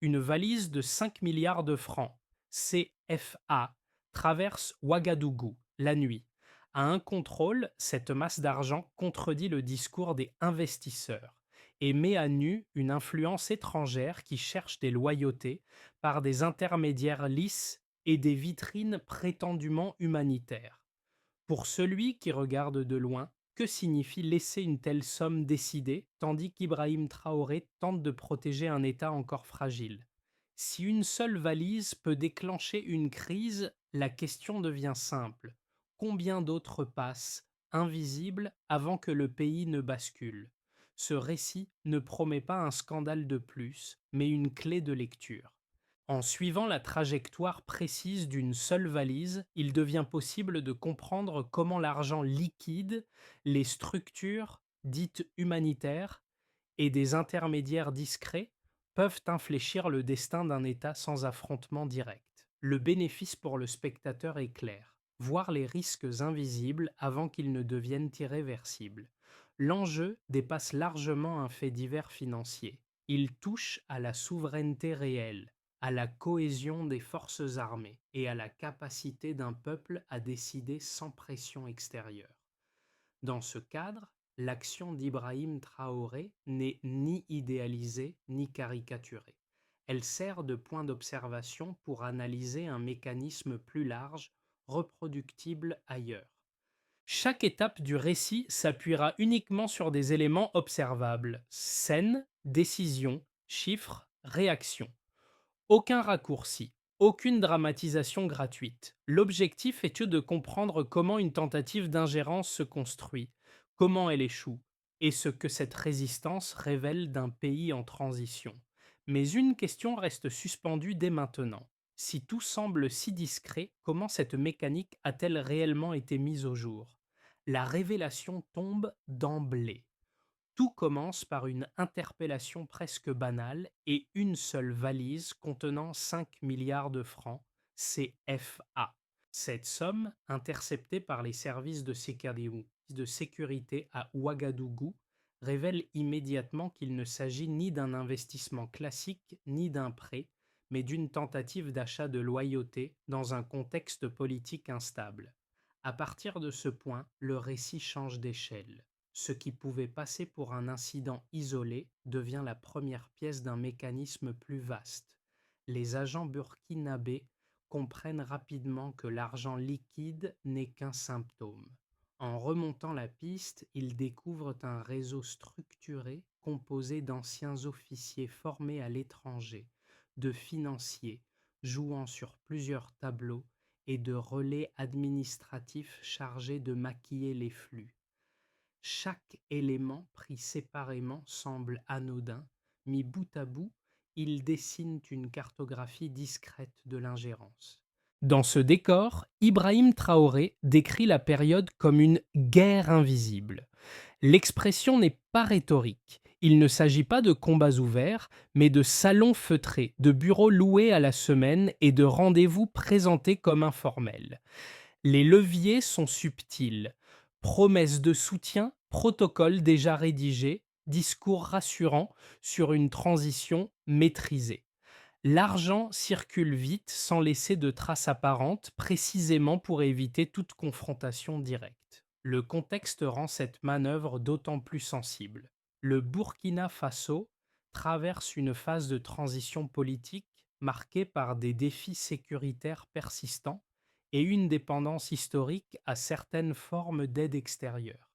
une valise de 5 milliards de francs, CFA, traverse Ouagadougou la nuit. À un contrôle, cette masse d'argent contredit le discours des investisseurs et met à nu une influence étrangère qui cherche des loyautés par des intermédiaires lisses et des vitrines prétendument humanitaires. Pour celui qui regarde de loin, que signifie laisser une telle somme décidée, tandis qu'Ibrahim Traoré tente de protéger un État encore fragile? Si une seule valise peut déclencher une crise, la question devient simple. Combien d'autres passent, invisibles, avant que le pays ne bascule? Ce récit ne promet pas un scandale de plus, mais une clé de lecture. En suivant la trajectoire précise d'une seule valise, il devient possible de comprendre comment l'argent liquide, les structures dites humanitaires et des intermédiaires discrets peuvent infléchir le destin d'un État sans affrontement direct. Le bénéfice pour le spectateur est clair, voir les risques invisibles avant qu'ils ne deviennent irréversibles. L'enjeu dépasse largement un fait divers financier. Il touche à la souveraineté réelle, à la cohésion des forces armées et à la capacité d'un peuple à décider sans pression extérieure. Dans ce cadre, l'action d'Ibrahim Traoré n'est ni idéalisée ni caricaturée. Elle sert de point d'observation pour analyser un mécanisme plus large, reproductible ailleurs. Chaque étape du récit s'appuiera uniquement sur des éléments observables: scène, décision, chiffres, réaction. Aucun raccourci, aucune dramatisation gratuite. L'objectif est de comprendre comment une tentative d'ingérence se construit, comment elle échoue, et ce que cette résistance révèle d'un pays en transition. Mais une question reste suspendue dès maintenant. Si tout semble si discret, comment cette mécanique a-t-elle réellement été mise au jour? La révélation tombe d'emblée. Tout commence par une interpellation presque banale et une seule valise contenant 5 milliards de francs, CFA. Cette somme, interceptée par les services de sécurité à Ouagadougou, révèle immédiatement qu'il ne s'agit ni d'un investissement classique ni d'un prêt, mais d'une tentative d'achat de loyauté dans un contexte politique instable. À partir de ce point, le récit change d'échelle. Ce qui pouvait passer pour un incident isolé devient la première pièce d'un mécanisme plus vaste. Les agents burkinabés comprennent rapidement que l'argent liquide n'est qu'un symptôme. En remontant la piste, ils découvrent un réseau structuré composé d'anciens officiers formés à l'étranger, de financiers jouant sur plusieurs tableaux et de relais administratifs chargés de maquiller les flux. Chaque élément pris séparément semble anodin, mis bout à bout, ils dessinent une cartographie discrète de l'ingérence. Dans ce décor, Ibrahim Traoré décrit la période comme une guerre invisible. L'expression n'est pas rhétorique. Il ne s'agit pas de combats ouverts, mais de salons feutrés, de bureaux loués à la semaine et de rendez-vous présentés comme informels. Les leviers sont subtils: promesses de soutien, protocoles déjà rédigés, discours rassurants sur une transition maîtrisée. L'argent circule vite sans laisser de traces apparentes, précisément pour éviter toute confrontation directe. Le contexte rend cette manœuvre d'autant plus sensible. Le Burkina Faso traverse une phase de transition politique marquée par des défis sécuritaires persistants et une dépendance historique à certaines formes d'aide extérieure.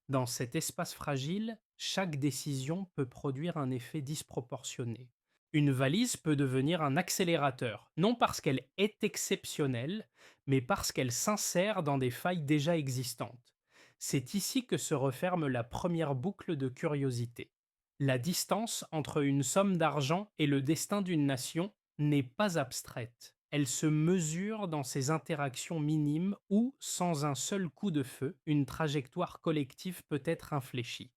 Dans cet espace fragile, chaque décision peut produire un effet disproportionné. Une valise peut devenir un accélérateur, non parce qu'elle est exceptionnelle, mais parce qu'elle s'insère dans des failles déjà existantes. C'est ici que se referme la première boucle de curiosité. La distance entre une somme d'argent et le destin d'une nation n'est pas abstraite. Elle se mesure dans ses interactions minimes où, sans un seul coup de feu, une trajectoire collective peut être infléchie.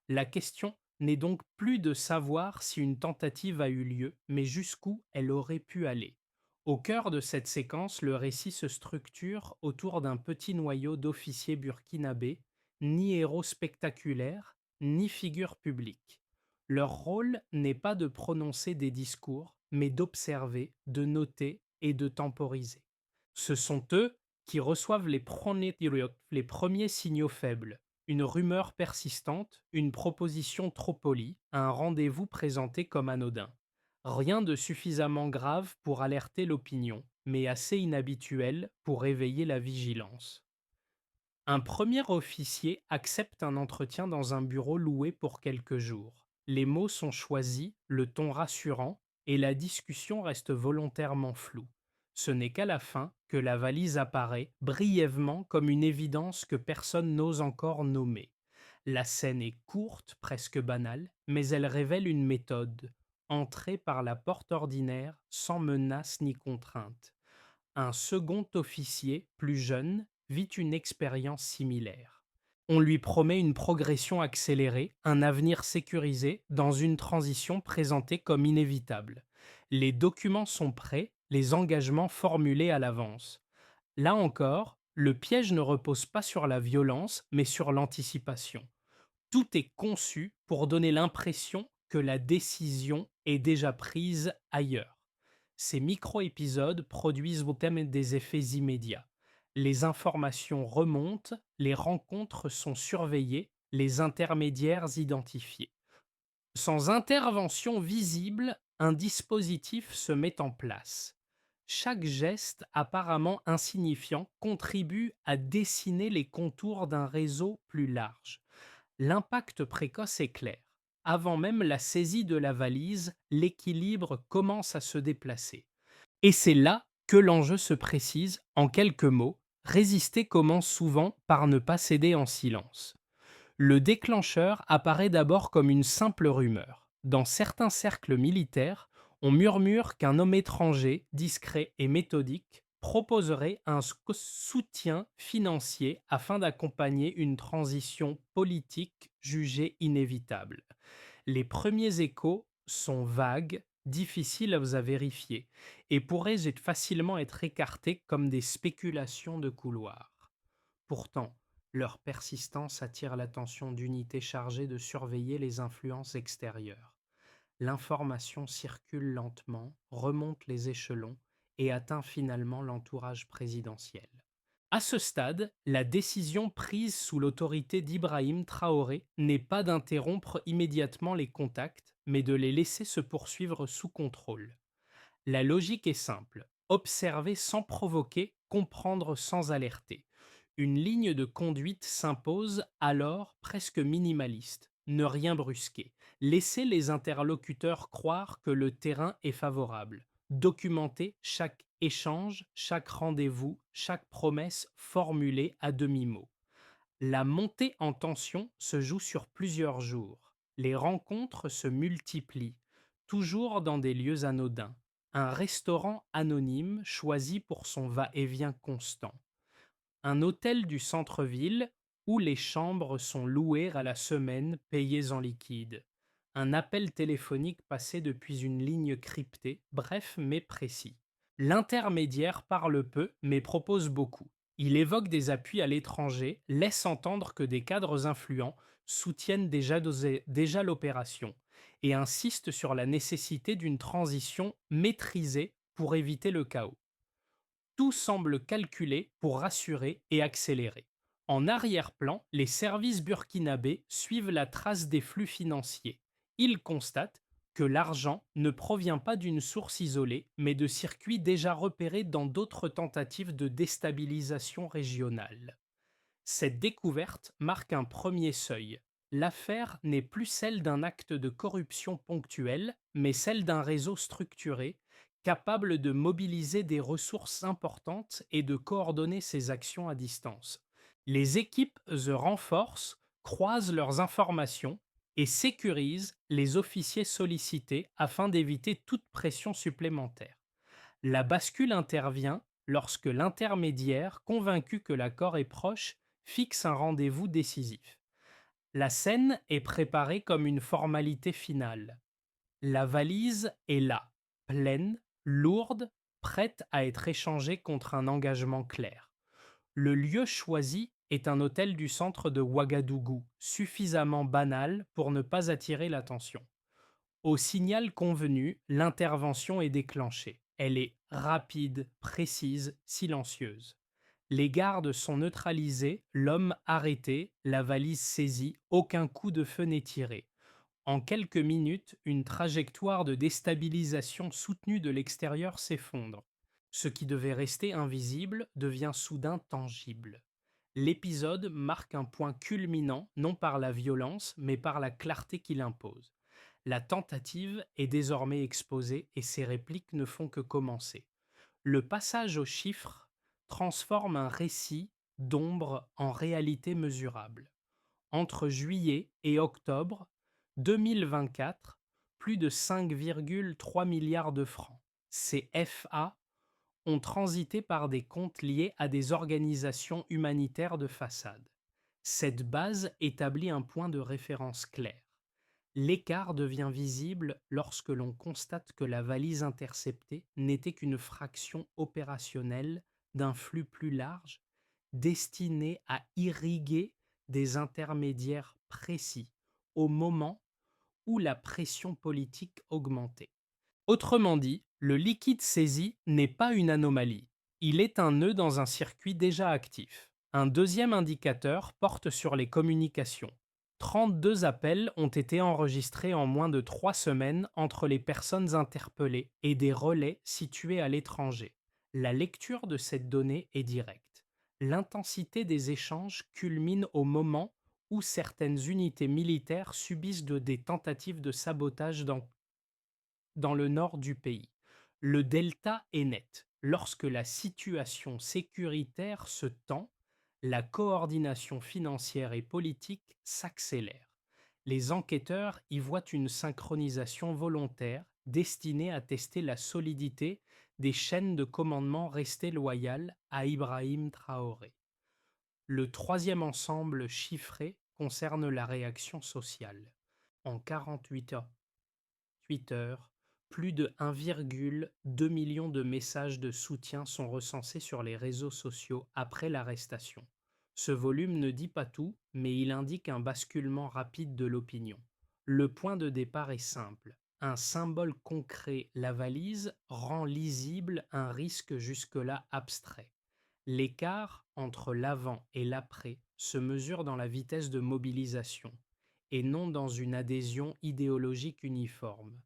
La question n'est donc plus de savoir si une tentative a eu lieu, mais jusqu'où elle aurait pu aller. Au cœur de cette séquence, le récit se structure autour d'un petit noyau d'officiers burkinabés, ni héros spectaculaires, ni figures publiques. Leur rôle n'est pas de prononcer des discours, mais d'observer, de noter et de temporiser. Ce sont eux qui reçoivent les premiers signaux faibles, une rumeur persistante, une proposition trop polie, un rendez-vous présenté comme anodin. Rien de suffisamment grave pour alerter l'opinion, mais assez inhabituel pour éveiller la vigilance. Un premier officier accepte un entretien dans un bureau loué pour quelques jours. Les mots sont choisis, le ton rassurant, et la discussion reste volontairement floue. Ce n'est qu'à la fin que la valise apparaît, brièvement comme une évidence que personne n'ose encore nommer. La scène est courte, presque banale, mais elle révèle une méthode. Entrer par la porte ordinaire, sans menace ni contrainte. Un second officier, plus jeune, vit une expérience similaire. On lui promet une progression accélérée, un avenir sécurisé, dans une transition présentée comme inévitable. Les documents sont prêts, les engagements formulés à l'avance. Là encore, le piège ne repose pas sur la violence, mais sur l'anticipation. Tout est conçu pour donner l'impression que la décision est déjà prise ailleurs. Ces micro-épisodes produisent au thème des effets immédiats. Les informations remontent, les rencontres sont surveillées, les intermédiaires identifiés. Sans intervention visible, un dispositif se met en place. Chaque geste apparemment insignifiant contribue à dessiner les contours d'un réseau plus large. L'impact précoce est clair. Avant même la saisie de la valise, l'équilibre commence à se déplacer. Et c'est là que l'enjeu se précise en quelques mots. Résister commence souvent par ne pas céder en silence. Le déclencheur apparaît d'abord comme une simple rumeur. Dans certains cercles militaires, on murmure qu'un homme étranger, discret et méthodique, proposerait un soutien financier afin d'accompagner une transition politique jugée inévitable. Les premiers échos sont vagues, difficiles à vérifier, et pourraient facilement être écartés comme des spéculations de couloir. Pourtant, leur persistance attire l'attention d'unités chargées de surveiller les influences extérieures. L'information circule lentement, remonte les échelons et atteint finalement l'entourage présidentiel. À ce stade, la décision prise sous l'autorité d'Ibrahim Traoré n'est pas d'interrompre immédiatement les contacts, mais de les laisser se poursuivre sous contrôle. La logique est simple: observer sans provoquer, comprendre sans alerter. Une ligne de conduite s'impose alors presque minimaliste. Ne rien brusquer. Laisser les interlocuteurs croire que le terrain est favorable. Documenter chaque échange, chaque rendez-vous, chaque promesse formulée à demi-mot. La montée en tension se joue sur plusieurs jours. Les rencontres se multiplient, toujours dans des lieux anodins. Un restaurant anonyme choisi pour son va-et-vient constant. Un hôtel du centre-ville où les chambres sont louées à la semaine payées en liquide. Un appel téléphonique passé depuis une ligne cryptée, bref mais précis. L'intermédiaire parle peu mais propose beaucoup. Il évoque des appuis à l'étranger, laisse entendre que des cadres influents soutiennent déjà l'opération et insiste sur la nécessité d'une transition maîtrisée pour éviter le chaos. Tout semble calculé pour rassurer et accélérer. En arrière-plan, les services burkinabés suivent la trace des flux financiers. Ils constatent que l'argent ne provient pas d'une source isolée, mais de circuits déjà repérés dans d'autres tentatives de déstabilisation régionale. Cette découverte marque un premier seuil. L'affaire n'est plus celle d'un acte de corruption ponctuel, mais celle d'un réseau structuré, capable de mobiliser des ressources importantes et de coordonner ses actions à distance. Les équipes se renforcent, croisent leurs informations et sécurisent les officiers sollicités afin d'éviter toute pression supplémentaire. La bascule intervient lorsque l'intermédiaire, convaincu que l'accord est proche, fixe un rendez-vous décisif. La scène est préparée comme une formalité finale. La valise est là, pleine, lourde, prête à être échangée contre un engagement clair. Le lieu choisi est un hôtel du centre de Ouagadougou, suffisamment banal pour ne pas attirer l'attention. Au signal convenu, l'intervention est déclenchée. Elle est rapide, précise, silencieuse. Les gardes sont neutralisés, l'homme arrêté, la valise saisie, aucun coup de feu n'est tiré. En quelques minutes, une trajectoire de déstabilisation soutenue de l'extérieur s'effondre. Ce qui devait rester invisible devient soudain tangible. L'épisode marque un point culminant, non par la violence, mais par la clarté qu'il impose. La tentative est désormais exposée et ses répliques ne font que commencer. Le passage aux chiffres transforme un récit d'ombre en réalité mesurable. Entre juillet et octobre 2024, plus de 5,3 milliards de francs, CFA, ont transité par des comptes liés à des organisations humanitaires de façade. Cette base établit un point de référence clair. L'écart devient visible lorsque l'on constate que la valise interceptée n'était qu'une fraction opérationnelle d'un flux plus large destiné à irriguer des intermédiaires précis au moment où la pression politique augmentait. Autrement dit, le liquide saisi n'est pas une anomalie, il est un nœud dans un circuit déjà actif. Un deuxième indicateur porte sur les communications. 32 appels ont été enregistrés en moins de 3 semaines entre les personnes interpellées et des relais situés à l'étranger. La lecture de cette donnée est directe. L'intensité des échanges culmine au moment où certaines unités militaires subissent des tentatives de sabotage dans le nord du pays. Le delta est net. Lorsque la situation sécuritaire se tend, la coordination financière et politique s'accélère. Les enquêteurs y voient une synchronisation volontaire destinée à tester la solidité des chaînes de commandement restées loyales à Ibrahim Traoré. Le troisième ensemble chiffré concerne la réaction sociale. En 48 heures, plus de 1,2 million de messages de soutien sont recensés sur les réseaux sociaux après l'arrestation. Ce volume ne dit pas tout, mais il indique un basculement rapide de l'opinion. Le point de départ est simple. Un symbole concret, la valise, rend lisible un risque jusque-là abstrait. L'écart entre l'avant et l'après se mesure dans la vitesse de mobilisation, et non dans une adhésion idéologique uniforme.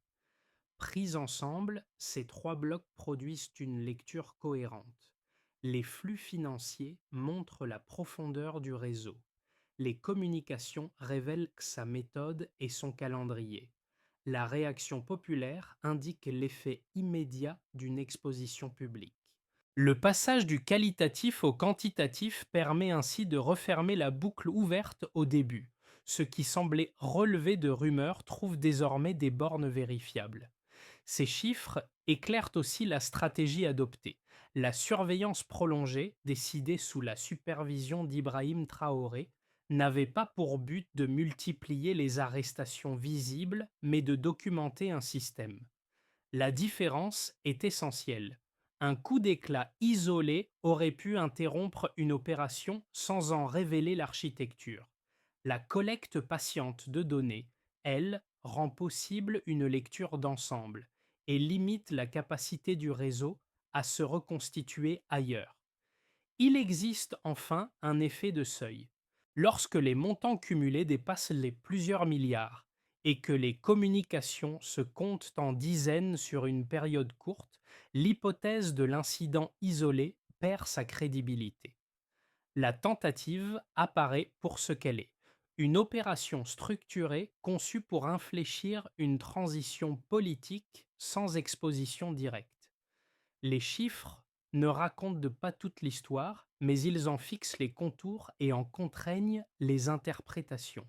Pris ensemble, ces trois blocs produisent une lecture cohérente. Les flux financiers montrent la profondeur du réseau. Les communications révèlent sa méthode et son calendrier. La réaction populaire indique l'effet immédiat d'une exposition publique. Le passage du qualitatif au quantitatif permet ainsi de refermer la boucle ouverte au début. Ce qui semblait relever de rumeurs trouve désormais des bornes vérifiables. Ces chiffres éclairent aussi la stratégie adoptée. La surveillance prolongée, décidée sous la supervision d'Ibrahim Traoré, n'avait pas pour but de multiplier les arrestations visibles, mais de documenter un système. La différence est essentielle. Un coup d'éclat isolé aurait pu interrompre une opération sans en révéler l'architecture. La collecte patiente de données, elle, rend possible une lecture d'ensemble et limite la capacité du réseau à se reconstituer ailleurs. Il existe enfin un effet de seuil. Lorsque les montants cumulés dépassent les plusieurs milliards et que les communications se comptent en dizaines sur une période courte, l'hypothèse de l'incident isolé perd sa crédibilité. La tentative apparaît pour ce qu'elle est, une opération structurée conçue pour infléchir une transition politique sans exposition directe. Les chiffres ne racontent pas toute l'histoire, mais ils en fixent les contours et en contraignent les interprétations.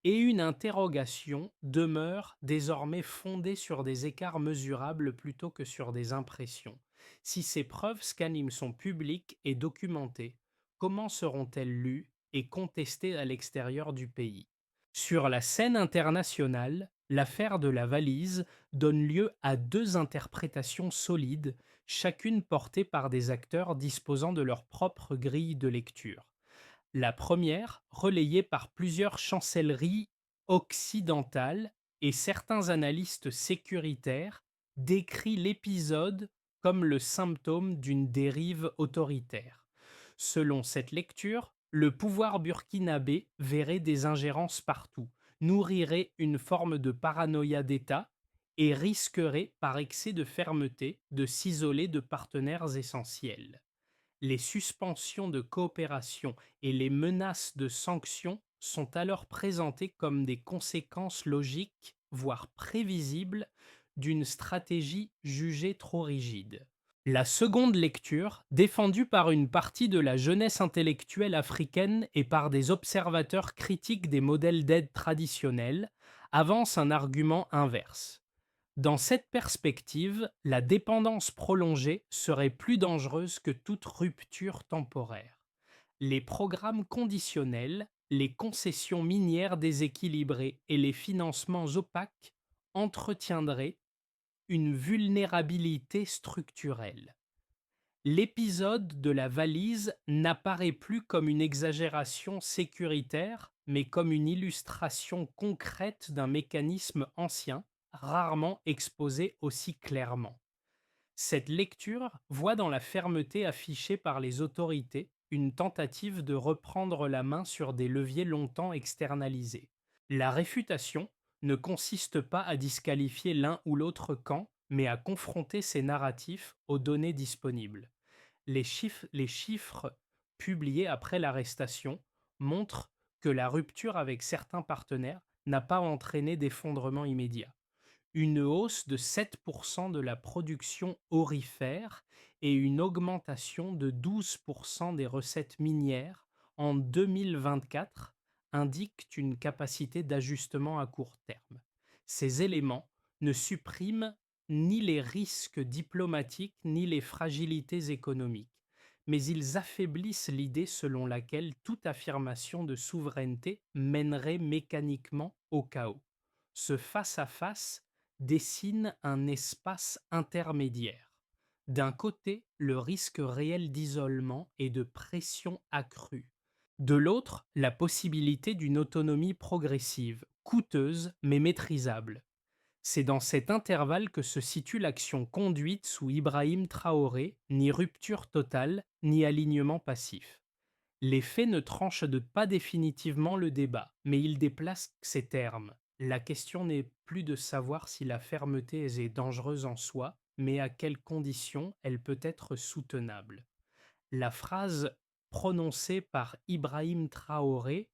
Et une interrogation demeure désormais fondée sur des écarts mesurables plutôt que sur des impressions. Si ces preuves scannimes sont publiques et documentées, comment seront-elles lues et contestées à l'extérieur du pays? Sur la scène internationale, l'affaire de la valise donne lieu à deux interprétations solides, chacune portée par des acteurs disposant de leur propre grille de lecture. La première, relayée par plusieurs chancelleries occidentales, et certains analystes sécuritaires décrivent l'épisode comme le symptôme d'une dérive autoritaire. Selon cette lecture, le pouvoir burkinabé verrait des ingérences partout, nourrirait une forme de paranoïa d'État et risquerait, par excès de fermeté, de s'isoler de partenaires essentiels. Les suspensions de coopération et les menaces de sanctions sont alors présentées comme des conséquences logiques, voire prévisibles, d'une stratégie jugée trop rigide. La seconde lecture, défendue par une partie de la jeunesse intellectuelle africaine et par des observateurs critiques des modèles d'aide traditionnels, avance un argument inverse. Dans cette perspective, la dépendance prolongée serait plus dangereuse que toute rupture temporaire. Les programmes conditionnels, les concessions minières déséquilibrées et les financements opaques entretiendraient une vulnérabilité structurelle. L'épisode de la valise n'apparaît plus comme une exagération sécuritaire, mais comme une illustration concrète d'un mécanisme ancien, rarement exposé aussi clairement. Cette lecture voit dans la fermeté affichée par les autorités une tentative de reprendre la main sur des leviers longtemps externalisés. La réfutation ne consiste pas à disqualifier l'un ou l'autre camp, mais à confronter ces narratifs aux données disponibles. Les chiffres publiés après l'arrestation montrent que la rupture avec certains partenaires n'a pas entraîné d'effondrement immédiat. Une hausse de 7% de la production aurifère et une augmentation de 12% des recettes minières en 2024 indiquent une capacité d'ajustement à court terme. Ces éléments ne suppriment ni les risques diplomatiques ni les fragilités économiques, mais ils affaiblissent l'idée selon laquelle toute affirmation de souveraineté mènerait mécaniquement au chaos. Ce face-à-face dessine un espace intermédiaire. D'un côté, le risque réel d'isolement et de pression accrue. De l'autre, la possibilité d'une autonomie progressive, coûteuse mais maîtrisable. C'est dans cet intervalle que se situe l'action conduite sous Ibrahim Traoré, ni rupture totale, ni alignement passif. Les faits ne tranchent pas définitivement le débat, mais ils déplacent ses termes. La question n'est plus de savoir si la fermeté est dangereuse en soi, mais à quelles conditions elle peut être soutenable. La phrase prononcée par Ibrahim Traoré,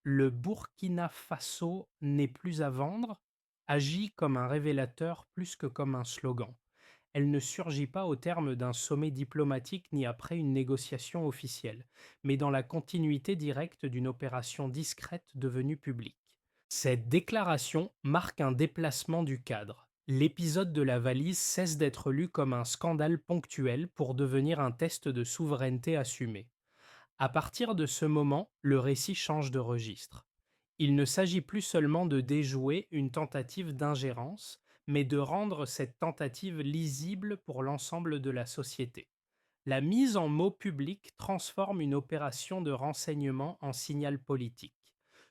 le Burkina Faso n'est plus à vendre, agit comme un révélateur plus que comme un slogan. Elle ne surgit pas au terme d'un sommet diplomatique ni après une négociation officielle, mais dans la continuité directe d'une opération discrète devenue publique. Cette déclaration marque un déplacement du cadre. L'épisode de la valise cesse d'être lu comme un scandale ponctuel pour devenir un test de souveraineté assumé. À partir de ce moment, le récit change de registre. Il ne s'agit plus seulement de déjouer une tentative d'ingérence, mais de rendre cette tentative lisible pour l'ensemble de la société. La mise en mots publics transforme une opération de renseignement en signal politique.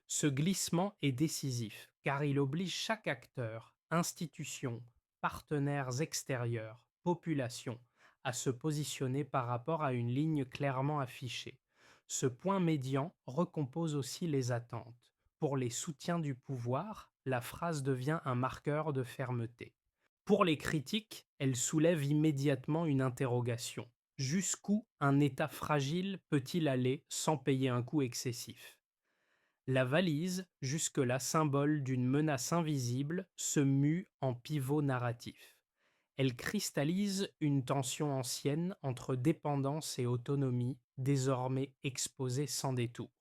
Ce glissement est décisif, car il oblige chaque acteur, institution, partenaires extérieurs, population, à se positionner par rapport à une ligne clairement affichée. Ce point médian recompose aussi les attentes. Pour les soutiens du pouvoir, la phrase devient un marqueur de fermeté. Pour les critiques, elle soulève immédiatement une interrogation. Jusqu'où un État fragile peut-il aller sans payer un coût excessif? La valise, jusque-là symbole d'une menace invisible, se mue en pivot narratif. Elle cristallise une tension ancienne entre dépendance et autonomie, désormais exposée sans détour.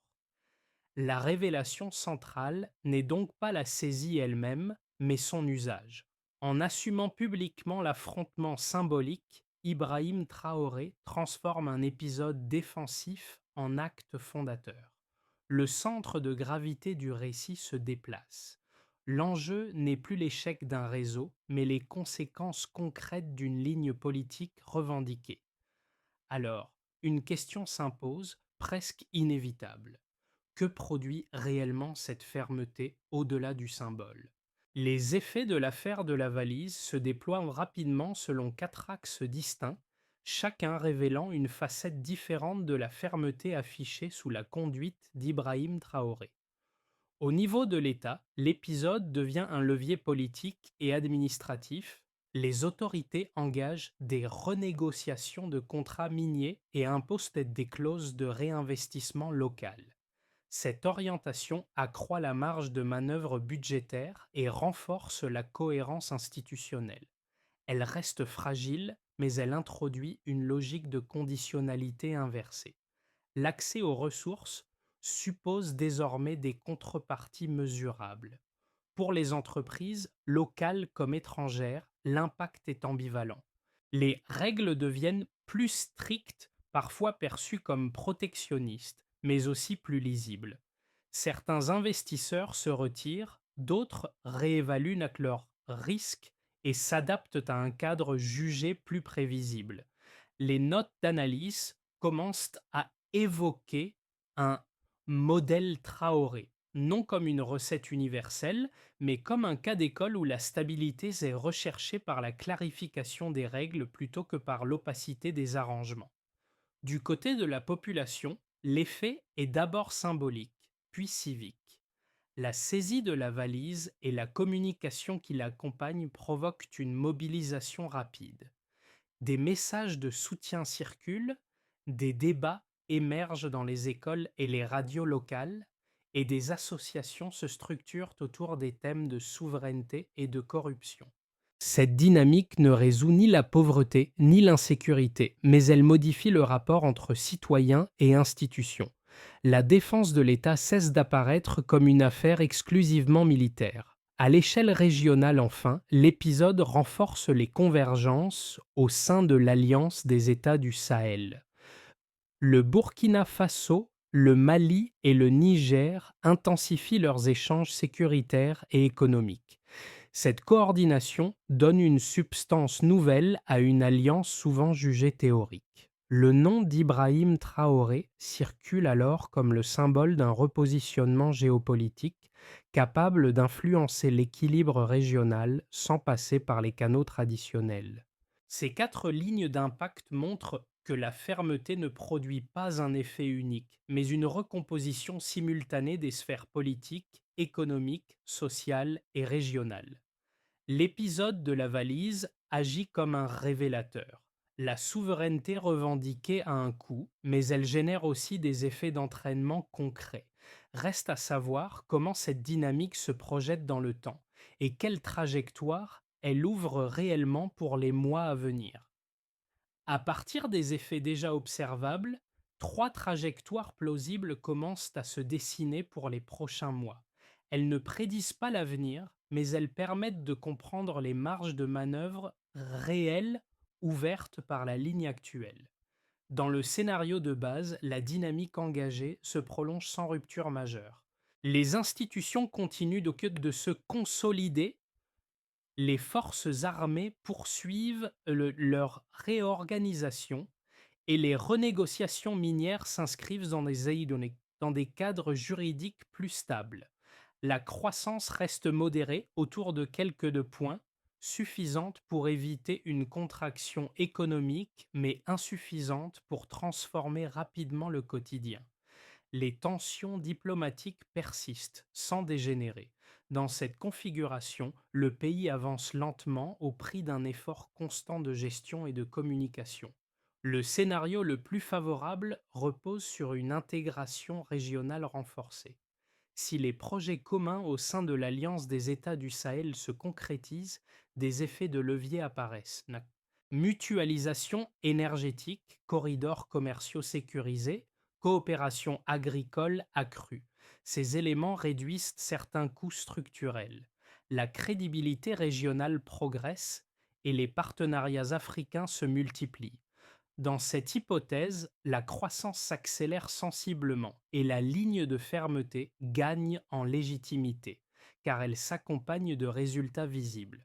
La révélation centrale n'est donc pas la saisie elle-même, mais son usage. En assumant publiquement l'affrontement symbolique, Ibrahim Traoré transforme un épisode défensif en acte fondateur. Le centre de gravité du récit se déplace. L'enjeu n'est plus l'échec d'un réseau, mais les conséquences concrètes d'une ligne politique revendiquée. Alors, une question s'impose, presque inévitable. que produit réellement cette fermeté au-delà du symbole. Les effets de l'affaire de la valise se déploient rapidement selon quatre axes distincts, chacun révélant une facette différente de la fermeté affichée sous la conduite d'Ibrahim Traoré. Au niveau de l'État, l'épisode devient un levier politique et administratif. Les autorités engagent des renégociations de contrats miniers et imposent des clauses de réinvestissement local. Cette orientation accroît la marge de manœuvre budgétaire et renforce la cohérence institutionnelle. Elle reste fragile, mais elle introduit une logique de conditionnalité inversée. L'accès aux ressources suppose désormais des contreparties mesurables. Pour les entreprises, locales comme étrangères, l'impact est ambivalent. Les règles deviennent plus strictes, parfois perçues comme protectionnistes, mais aussi plus lisibles. Certains investisseurs se retirent, d'autres réévaluent leurs risques et s'adaptent à un cadre jugé plus prévisible. Les notes d'analyse commencent à évoquer un modèle Traoré, non comme une recette universelle, mais comme un cas d'école où la stabilité est recherchée par la clarification des règles plutôt que par l'opacité des arrangements. Du côté de la population, l'effet est d'abord symbolique, puis civique. La saisie de la valise et la communication qui l'accompagne provoquent une mobilisation rapide. Des messages de soutien circulent, des débats émergent dans les écoles et les radios locales, et des associations se structurent autour des thèmes de souveraineté et de corruption. Cette dynamique ne résout ni la pauvreté ni l'insécurité, mais elle modifie le rapport entre citoyens et institutions. La défense de l'État cesse d'apparaître comme une affaire exclusivement militaire. À l'échelle régionale enfin, l'épisode renforce les convergences au sein de l'Alliance des États du Sahel. Le Burkina Faso, le Mali et le Niger intensifient leurs échanges sécuritaires et économiques. Cette coordination donne une substance nouvelle à une alliance souvent jugée théorique. Le nom d'Ibrahim Traoré circule alors comme le symbole d'un repositionnement géopolitique capable d'influencer l'équilibre régional sans passer par les canaux traditionnels. Ces quatre lignes d'impact montrent que la fermeté ne produit pas un effet unique, mais une recomposition simultanée des sphères politiques, économiques, sociales et régionales. L'épisode de la valise agit comme un révélateur. La souveraineté revendiquée a un coût, mais elle génère aussi des effets d'entraînement concrets. Reste à savoir comment cette dynamique se projette dans le temps et quelle trajectoire elle ouvre réellement pour les mois à venir. À partir des effets déjà observables, trois trajectoires plausibles commencent à se dessiner pour les prochains mois. Elles ne prédisent pas l'avenir, mais elles permettent de comprendre les marges de manœuvre réelles ouvertes par la ligne actuelle. Dans le scénario de base, la dynamique engagée se prolonge sans rupture majeure. Les institutions continuent donc de se consolider, les forces armées poursuivent leur réorganisation et les renégociations minières s'inscrivent dans des cadres juridiques plus stables. La croissance reste modérée autour de quelques de points, suffisante pour éviter une contraction économique, mais insuffisante pour transformer rapidement le quotidien. Les tensions diplomatiques persistent sans dégénérer. Dans cette configuration, le pays avance lentement au prix d'un effort constant de gestion et de communication. Le scénario le plus favorable repose sur une intégration régionale renforcée. Si les projets communs au sein de l'Alliance des États du Sahel se concrétisent, des effets de levier apparaissent. Mutualisation énergétique, corridors commerciaux sécurisés, coopération agricole accrue. Ces éléments réduisent certains coûts structurels. La crédibilité régionale progresse et les partenariats africains se multiplient. Dans cette hypothèse, la croissance s'accélère sensiblement et la ligne de fermeté gagne en légitimité, car elle s'accompagne de résultats visibles.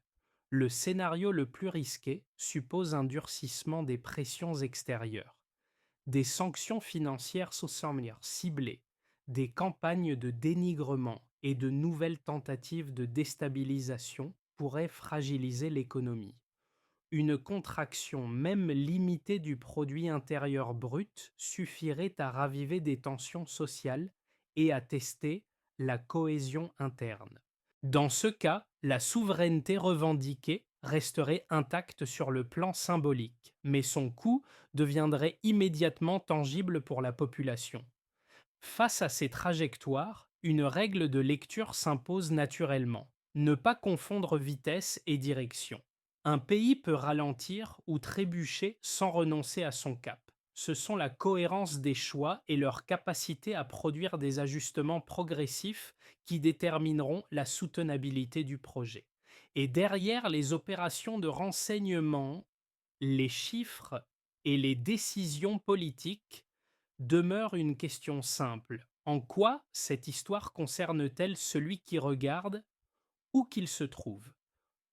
Le scénario le plus risqué suppose un durcissement des pressions extérieures. Des sanctions financières ciblées, des campagnes de dénigrement et de nouvelles tentatives de déstabilisation pourraient fragiliser l'économie. Une contraction même limitée du produit intérieur brut suffirait à raviver des tensions sociales et à tester la cohésion interne. Dans ce cas, la souveraineté revendiquée resterait intacte sur le plan symbolique, mais son coût deviendrait immédiatement tangible pour la population. Face à ces trajectoires, une règle de lecture s'impose naturellement. Ne pas confondre vitesse et direction. Un pays peut ralentir ou trébucher sans renoncer à son cap. Ce sont la cohérence des choix et leur capacité à produire des ajustements progressifs qui détermineront la soutenabilité du projet. Et derrière les opérations de renseignement, les chiffres et les décisions politiques, demeure une question simple. En quoi cette histoire concerne-t-elle celui qui regarde, où qu'il se trouve?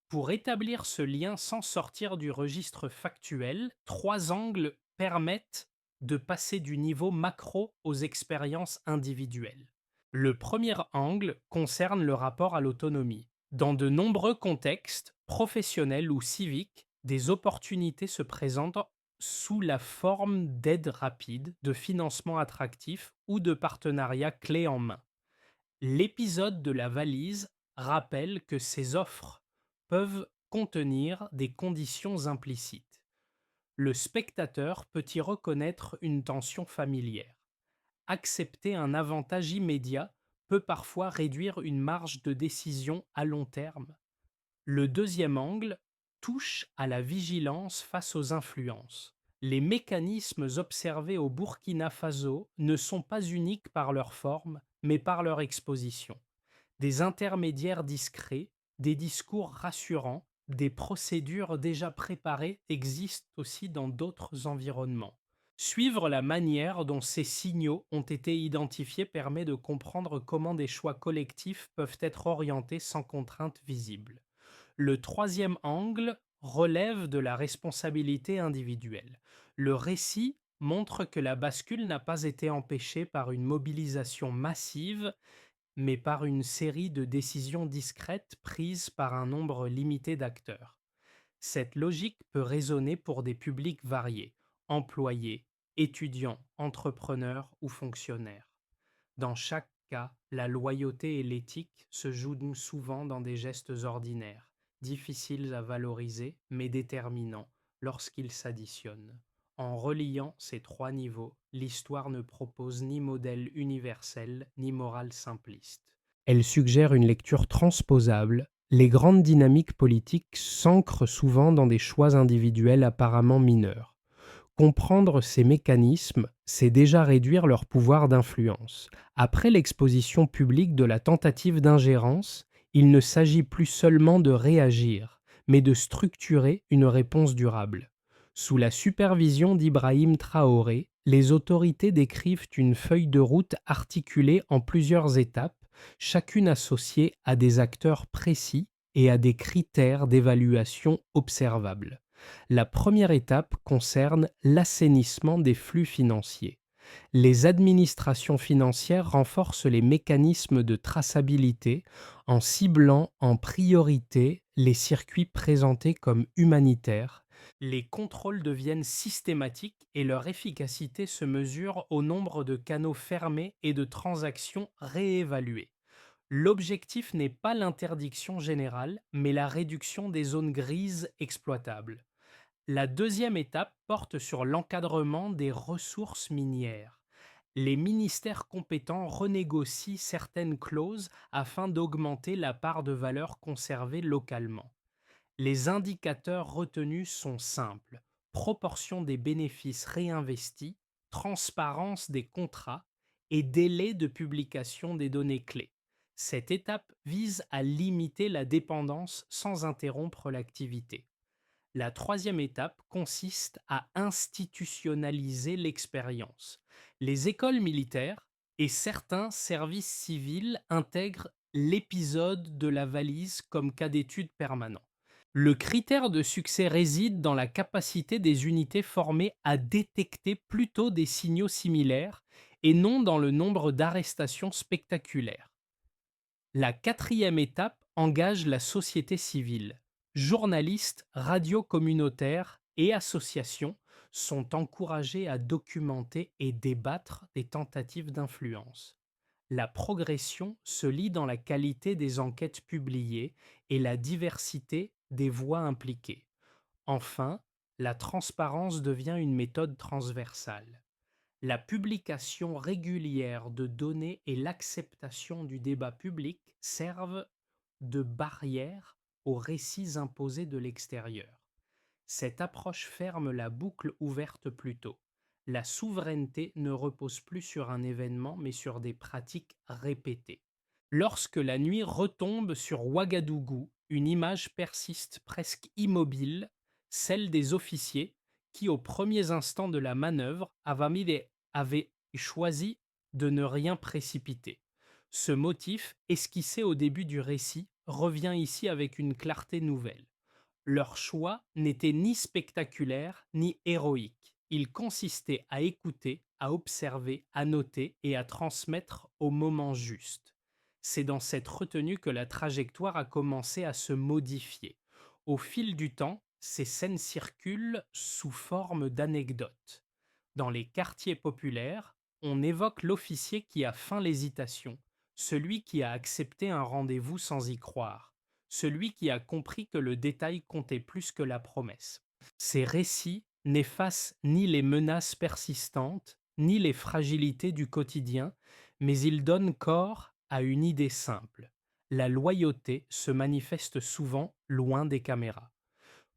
Pour établir ce lien sans sortir du registre factuel, trois angles permettent de passer du niveau macro aux expériences individuelles. Le premier angle concerne le rapport à l'autonomie. Dans de nombreux contextes, professionnels ou civiques, des opportunités se présentent sous la forme d'aides rapides, de financement attractif ou de partenariats clés en main. L'épisode de la valise rappelle que ces offres peuvent contenir des conditions implicites. Le spectateur peut y reconnaître une tension familière. Accepter un avantage immédiat peut parfois réduire une marge de décision à long terme. Le deuxième angle touche à la vigilance face aux influences. Les mécanismes observés au Burkina Faso ne sont pas uniques par leur forme, mais par leur exposition. Des intermédiaires discrets, des discours rassurants, des procédures déjà préparées existent aussi dans d'autres environnements. Suivre la manière dont ces signaux ont été identifiés permet de comprendre comment des choix collectifs peuvent être orientés sans contrainte visible. Le troisième angle relève de la responsabilité individuelle. Le récit montre que la bascule n'a pas été empêchée par une mobilisation massive, mais par une série de décisions discrètes prises par un nombre limité d'acteurs. Cette logique peut résonner pour des publics variés, employés, étudiants, entrepreneurs ou fonctionnaires. Dans chaque cas, la loyauté et l'éthique se jouent souvent dans des gestes ordinaires, difficiles à valoriser mais déterminants lorsqu'ils s'additionnent. En reliant ces trois niveaux, l'histoire ne propose ni modèle universel ni morale simpliste. Elle suggère une lecture transposable. Les grandes dynamiques politiques s'ancrent souvent dans des choix individuels apparemment mineurs. Comprendre ces mécanismes, c'est déjà réduire leur pouvoir d'influence. Après l'exposition publique de la tentative d'ingérence, il ne s'agit plus seulement de réagir, mais de structurer une réponse durable. Sous la supervision d'Ibrahim Traoré, les autorités décrivent une feuille de route articulée en plusieurs étapes, chacune associée à des acteurs précis et à des critères d'évaluation observables. La première étape concerne l'assainissement des flux financiers. Les administrations financières renforcent les mécanismes de traçabilité en ciblant en priorité les circuits présentés comme humanitaires. Les contrôles deviennent systématiques et leur efficacité se mesure au nombre de canaux fermés et de transactions réévaluées. L'objectif n'est pas l'interdiction générale, mais la réduction des zones grises exploitables. La deuxième étape porte sur l'encadrement des ressources minières. Les ministères compétents renégocient certaines clauses afin d'augmenter la part de valeur conservée localement. Les indicateurs retenus sont simples: proportion des bénéfices réinvestis, transparence des contrats et délai de publication des données clés. Cette étape vise à limiter la dépendance sans interrompre l'activité. La troisième étape consiste à institutionnaliser l'expérience. Les écoles militaires et certains services civils intègrent l'épisode de la valise comme cas d'étude permanent. Le critère de succès réside dans la capacité des unités formées à détecter plus tôt des signaux similaires et non dans le nombre d'arrestations spectaculaires. La quatrième étape engage la société civile. Journalistes, radios communautaires et associations sont encouragés à documenter et débattre des tentatives d'influence. La progression se lie dans la qualité des enquêtes publiées et la diversité des voix impliquées. Enfin, la transparence devient une méthode transversale. La publication régulière de données et l'acceptation du débat public servent de barrière aux récits imposés de l'extérieur. Cette approche ferme la boucle ouverte plus tôt. La souveraineté ne repose plus sur un événement mais sur des pratiques répétées. Lorsque la nuit retombe sur Ouagadougou, une image persiste presque immobile, celle des officiers qui, aux premiers instants de la manœuvre, avaient choisi de ne rien précipiter. Ce motif, esquissé au début du récit, revient ici avec une clarté nouvelle. Leur choix n'était ni spectaculaire ni héroïque. Il consistait à écouter, à observer, à noter et à transmettre au moment juste. C'est dans cette retenue que la trajectoire a commencé à se modifier. Au fil du temps, ces scènes circulent sous forme d'anecdotes. Dans les quartiers populaires, on évoque l'officier qui a feint l'hésitation, celui qui a accepté un rendez-vous sans y croire, celui qui a compris que le détail comptait plus que la promesse. Ces récits n'effacent ni les menaces persistantes, ni les fragilités du quotidien, mais ils donnent corps à une idée simple. La loyauté se manifeste souvent loin des caméras.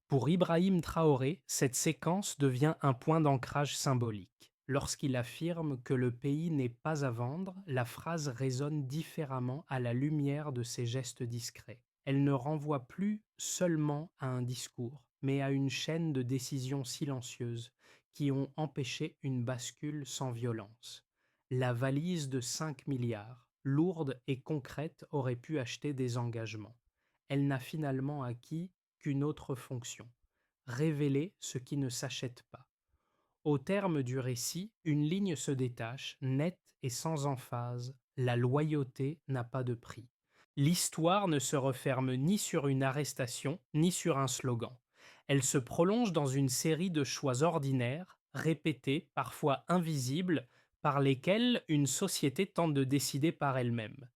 Pour Ibrahim Traoré, cette séquence devient un point d'ancrage symbolique. Lorsqu'il affirme que le pays n'est pas à vendre, la phrase résonne différemment à la lumière de ses gestes discrets. Elle ne renvoie plus seulement à un discours, mais à une chaîne de décisions silencieuses qui ont empêché une bascule sans violence. La valise de 5 milliards, lourde et concrète, aurait pu acheter des engagements. Elle n'a finalement acquis qu'une autre fonction, révéler ce qui ne s'achète pas. Au terme du récit, une ligne se détache, nette et sans emphase. La loyauté n'a pas de prix. L'histoire ne se referme ni sur une arrestation, ni sur un slogan. Elle se prolonge dans une série de choix ordinaires, répétés, parfois invisibles, par lesquels une société tente de décider par elle-même.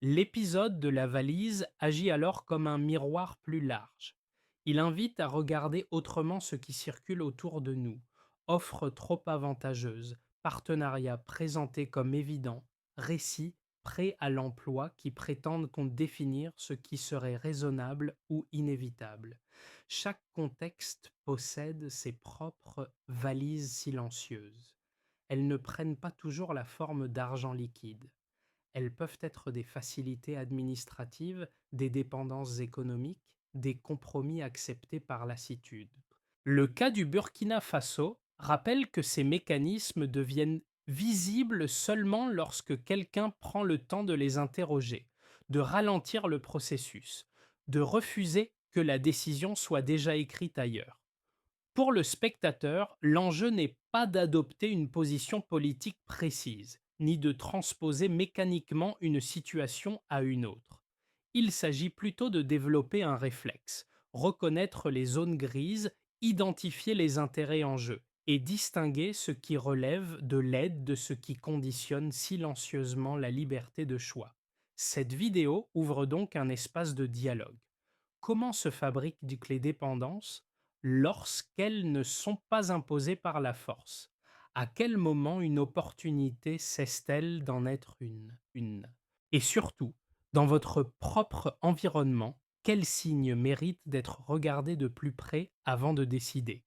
L'épisode de la valise agit alors comme un miroir plus large. Il invite à regarder autrement ce qui circule autour de nous. Offres trop avantageuses, partenariats présentés comme évidents, récits prêts à l'emploi qui prétendent définir ce qui serait raisonnable ou inévitable. Chaque contexte possède ses propres valises silencieuses. Elles ne prennent pas toujours la forme d'argent liquide. Elles peuvent être des facilités administratives, des dépendances économiques, des compromis acceptés par lassitude. Le cas du Burkina Faso rappelle que ces mécanismes deviennent visibles seulement lorsque quelqu'un prend le temps de les interroger, de ralentir le processus, de refuser que la décision soit déjà écrite ailleurs. Pour le spectateur, l'enjeu n'est pas d'adopter une position politique précise, ni de transposer mécaniquement une situation à une autre. Il s'agit plutôt de développer un réflexe, reconnaître les zones grises, identifier les intérêts en jeu et distinguer ce qui relève de l'aide de ce qui conditionne silencieusement la liberté de choix. Cette vidéo ouvre donc un espace de dialogue. Comment se fabriquent les dépendances lorsqu'elles ne sont pas imposées par la force? À quel moment une opportunité cesse-t-elle d'en être une? Et surtout, dans votre propre environnement, quels signes méritent d'être regardés de plus près avant de décider?